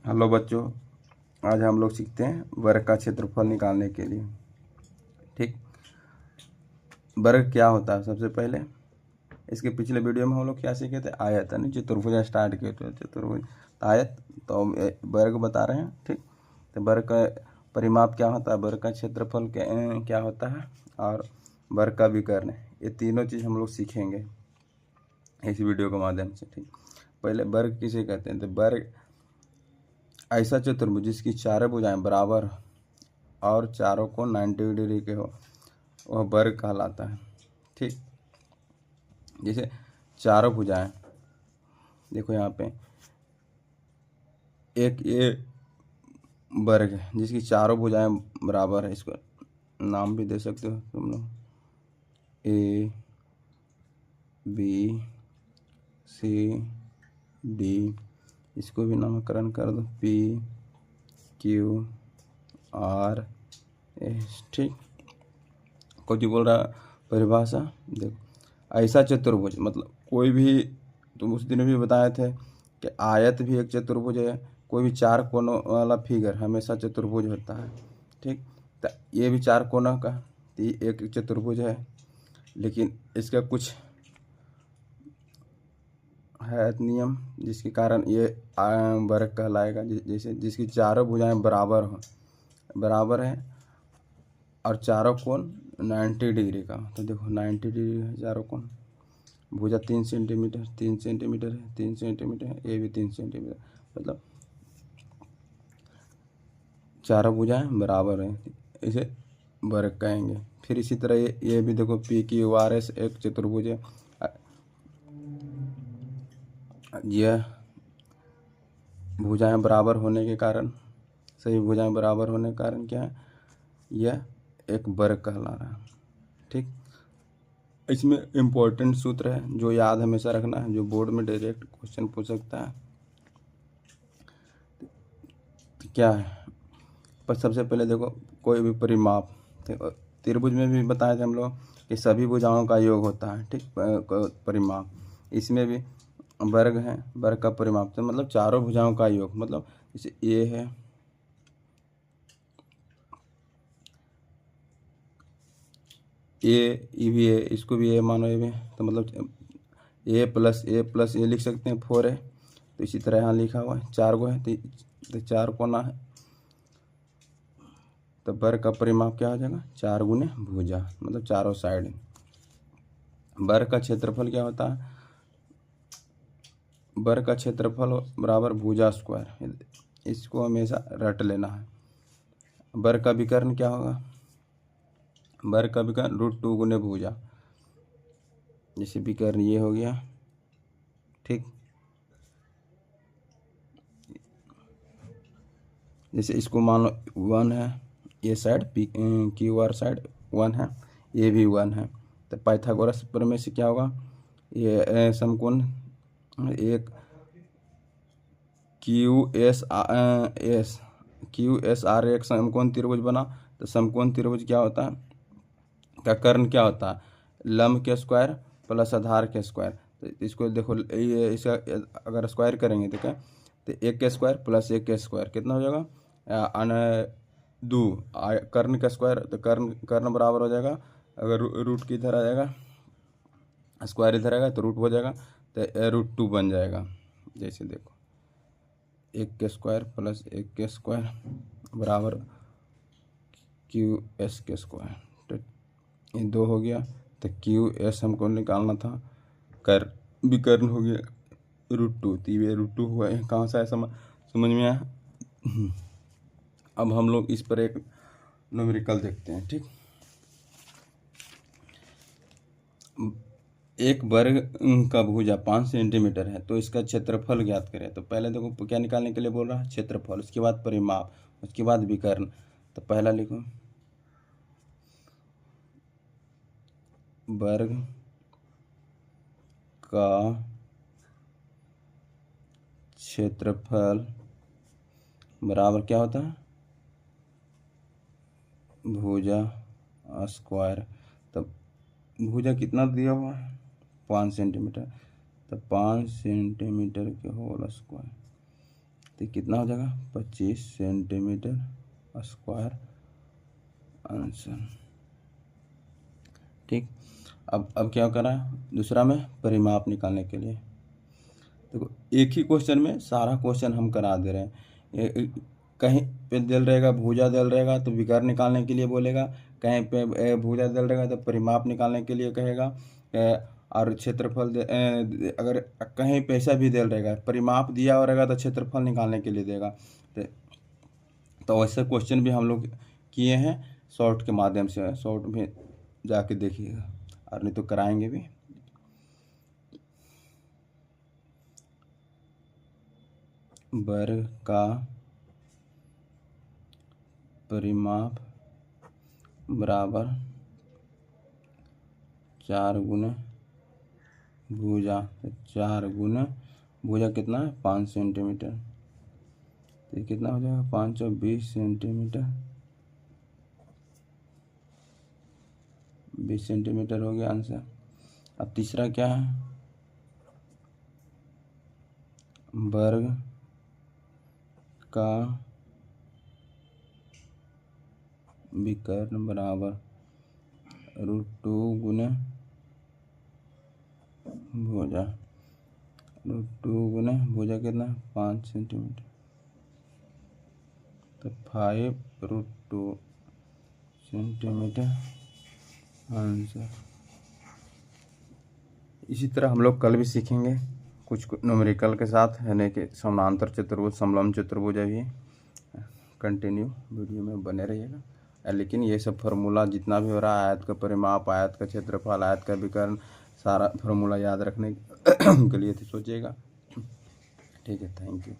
Hello बच्चों, आज हम लोग सीखते हैं वर्ग का क्षेत्रफल निकालने के लिए। ठीक, वर्ग क्या होता है? सबसे पहले इसके पिछले वीडियो में हम लोग क्या सीखे थे? आयत, यानी चतुर्भुज स्टार्ट किए थे। चतुर्भुज आयत, तो वर्ग बता रहे हैं। ठीक, तो वर्ग का परिमाप क्या होता है, वर्ग का क्षेत्रफल क्या होता है, और वर्ग का विकर्ण, ये तीनों चीज़ हम लोग सीखेंगे इस वीडियो के माध्यम से। ठीक, पहले वर्ग किसे कहते हैं? तो वर्ग ऐसा चतुर्भुज जिसकी चारों भुजाएं बराबर और चारों को 90 डिग्री के हो, वह वर्ग कहलाता है। ठीक, जैसे चारों भुजाएं, देखो यहाँ पे एक ये वर्ग है जिसकी चारों भुजाएं बराबर है। इसको नाम भी दे सकते हो तुम लोग, ए बी सी डी, इसको भी नामकरण कर दो, पी क्यू आर एस। ठीक, कुछ बोल रहा परिभाषा देखो, ऐसा चतुर्भुज मतलब कोई भी, तुम उस दिन भी बताए थे कि आयत भी एक चतुर्भुज है, कोई भी चार कोनों वाला फिगर हमेशा चतुर्भुज होता है। ठीक, तो ये भी चार कोनों का एक चतुर्भुज है, लेकिन इसका कुछ है नियम जिसके कारण ये वर्ग कहलाएगा। जैसे जिसकी चारों भुजाएं बराबर है और चारों कोण 90 डिग्री का। तो देखो 90 डिग्री है चारों कोण, भुजा 3 सेंटीमीटर 3 सेंटीमीटर है, 3 सेंटीमीटर है, ये भी 3 सेंटीमीटर, मतलब चारों भुजाएं बराबर है, इसे वर्ग कहेंगे। फिर इसी तरह ये भी देखो, पी क्यू आर एस एक चतुर्भुज है। यह भुजाएं बराबर होने के कारण, सही भुजाएं बराबर होने के कारण क्या है, यह एक वर्ग कहला रहा है। ठीक, इसमें इम्पोर्टेंट सूत्र है जो याद हमेशा रखना है, जो बोर्ड में डायरेक्ट क्वेश्चन पूछ सकता है। तो क्या है, पर सबसे पहले देखो कोई भी परिमाप, त्रिभुज में भी बताए थे हम लोग कि सभी भुजाओं का योग होता है। ठीक, परिमाप, इसमें भी वर्ग है, वर्ग का परिमाप तो मतलब चारों भुजाओं का योग, मतलब जैसे ए है, ए भी है, इसको भी ए मानो, ए भी, तो मतलब ए प्लस ए लिख सकते हैं, 4 है। तो इसी तरह यहाँ लिखा हुआ है 4 गो है, तो 4 कोना है, तो वर्ग का परिमाप क्या हो जाएगा, 4 गुने भुजा, मतलब चारों साइड। वर्ग का क्षेत्रफल क्या होता है, वर्ग का क्षेत्रफल बराबर भुजा स्क्वायर, इसको हमेशा रट लेना है। वर्ग का विकर्ण क्या होगा, वर्ग का विकर्ण √2 गुने भुजा, जैसे विकर्ण ये हो गया। ठीक, जैसे इसको मान लो 1 है, ये साइड क्यू आर साइड 1 है, ये भी 1 है, तो पाइथागोरस प्रमेय से क्या होगा, ये समकोण एक क्यू एस आर एक समकोण त्रिभुज बना। तो समकोण त्रिभुज क्या होता है, का कर्ण क्या होता है, लंब के स्क्वायर प्लस आधार के स्क्वायर। तो इसको देखो, ये इसका अगर स्क्वायर करेंगे तो क्या, तो 1 के स्क्वायर प्लस 1 के स्क्वायर कितना हो जाएगा, दो, कर्ण का स्क्वायर, तो कर्ण बराबर हो जाएगा, अगर रूट की इधर आ जाएगा, स्क्वायर इधर आएगा तो रूट हो जाएगा, तो √2 बन जाएगा। जैसे देखो 1 के स्क्वायर प्लस 1 के स्क्वायर बराबर क्यू एस के स्क्वायर, तो ये 2 हो गया। तो क्यू एस हमको निकालना था, कर विकर्ण हो गया √2, तो ये √2 हुआ है। कहाँ से आया, समझ में आया? अब हम लोग इस पर एक न्यूमेरिकल देखते हैं। ठीक, एक वर्ग का भुजा 5 सेंटीमीटर है, तो इसका क्षेत्रफल ज्ञात करें। तो पहले देखो क्या निकालने के लिए बोल रहा है, क्षेत्रफल, उसके बाद परिमाप, उसके बाद विकर्ण। तो पहला लिखो, वर्ग का क्षेत्रफल बराबर क्या होता है, भुजा स्क्वायर। तब भुजा कितना दिया हुआ है, 5 सेंटीमीटर, तो 5 सेंटीमीटर के होल स्क्वायर। तो कितना हो जाएगा 25 सेंटीमीटर स्क्वायर आंसर। ठीक, अब क्या करा दूसरा में परिमाप निकालने के लिए। देखो एक ही क्वेश्चन में सारा क्वेश्चन हम करा दे रहे हैं। कहीं पे दिल रहेगा भुजा दिल रहेगा तो विकर्ण निकालने के लिए बोलेगा, कहीं पे भुजा दिल रहेगा तो परिमाप निकालने के लिए कहेगा, और क्षेत्रफल अगर कहीं पैसा भी दिल रहेगा परिमाप दिया हो रहेगा तो क्षेत्रफल निकालने के लिए देगा। तो वैसे क्वेश्चन भी हम लोग किए हैं शॉर्ट के माध्यम से, शॉर्ट में जाके देखिएगा और नहीं तो कराएंगे भी। वर्ग का परिमाप बराबर 4 गुना भुजा, 4 गुना भुजा कितना है 5 सेंटीमीटर, तो कितना हो जाएगा 520 सेंटीमीटर, 20 सेंटीमीटर हो गया आंसर। अब तीसरा क्या है, वर्ग का विकर्ण बराबर √2 गुना भुजा, √2 गुना भुजा कितना 5 सेंटीमीटर, तो 5√2 सेंटीमीटर आंसर। इसी तरह हम लोग कल भी सीखेंगे कुछ न्यूमेरिकल के साथ, यानी कि समानांतर चतुर्भुज, समलंब चतुर्भुज भी। कंटिन्यू वीडियो में बने रहिएगा। लेकिन ये सब फार्मूला जितना भी हो रहा है, आयत का परिमाप, आयत का क्षेत्रफल, आयत का विकर्ण, सारा फार्मूला याद रखने के लिए तो सोचिएगा। ठीक है, थैंक यू।